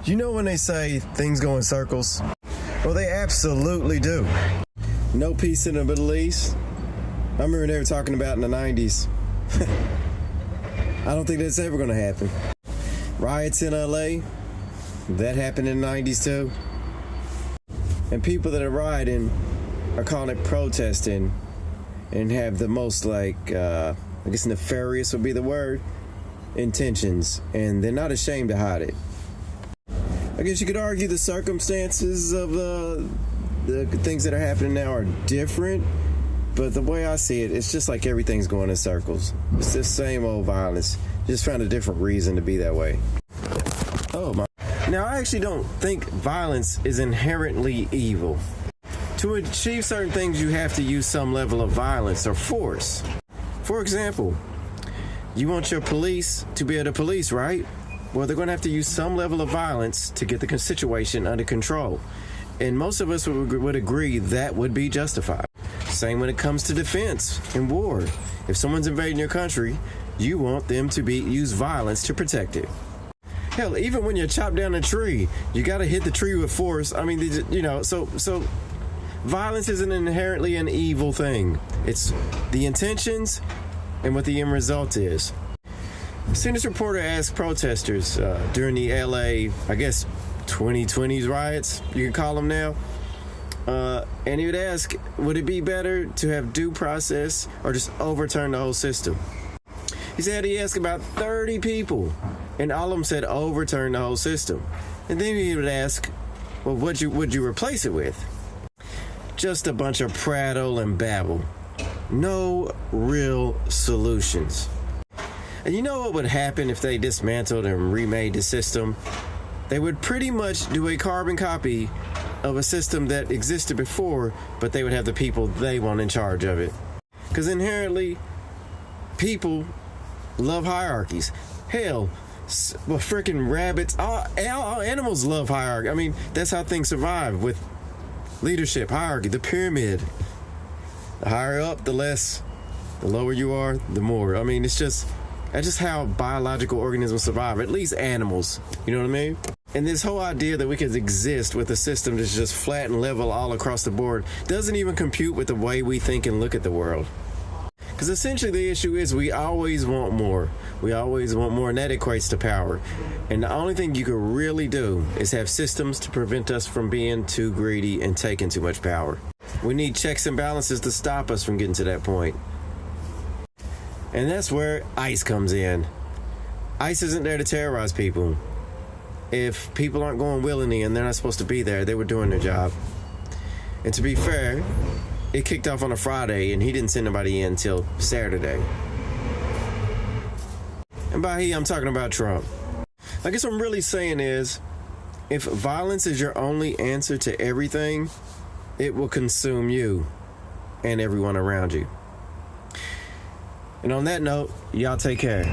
You know when they say things go in circles? Well, they absolutely do. No peace in the Middle East. I remember they were talking about in the 90s. I don't think that's ever going to happen. Riots in LA, that happened in the 90s too. And people that are rioting are calling it protesting and have the most I guess nefarious would be the word, intentions. And they're not ashamed to hide it. I guess you could argue the circumstances of the things that are happening now are different, but the way I see it, it's just like everything's going in circles. It's the same old violence, just found a different reason to be that way. Oh my. Now, I actually don't think violence is inherently evil. To achieve certain things, you have to use some level of violence or force. For example, you want your police to be able to police, right? Well, they're going to have to use some level of violence to get the situation under control. And most of us would agree that would be justified. Same when it comes to defense and war. If someone's invading your country, you want them to use violence to protect it. Hell, even when you chop down a tree, you got to hit the tree with force. I mean, so violence isn't inherently an evil thing. It's the intentions and what the end result is. Seen this reporter ask protesters during the LA, I guess, 2020s riots, you can call them now. And he would ask, would it be better to have due process or just overturn the whole system? He said he asked about 30 people, and all of them said overturn the whole system. And then he would ask, well, would you replace it with? Just a bunch of prattle and babble. No real solutions. And you know what would happen if they dismantled and remade the system? They would pretty much do a carbon copy of a system that existed before, but they would have the people they want in charge of it. Because inherently, people love hierarchies. Hell, freaking rabbits, all animals love hierarchy. I mean, that's how things survive, with leadership, hierarchy, the pyramid. The higher up, the lower you are, the more. I mean, that's just how biological organisms survive, at least animals. You know what I mean? And this whole idea that we could exist with a system that's just flat and level all across the board doesn't even compute with the way we think and look at the world. Because essentially the issue is we always want more. We always want more, and that equates to power. And the only thing you can really do is have systems to prevent us from being too greedy and taking too much power. We need checks and balances to stop us from getting to that point. And that's where ICE comes in. ICE isn't there to terrorize people. If people aren't going willingly and they're not supposed to be there, they were doing their job. And to be fair, it kicked off on a Friday and he didn't send nobody in until Saturday. And by he, I'm talking about Trump. I guess what I'm really saying is, if violence is your only answer to everything, it will consume you and everyone around you. And on that note, y'all take care.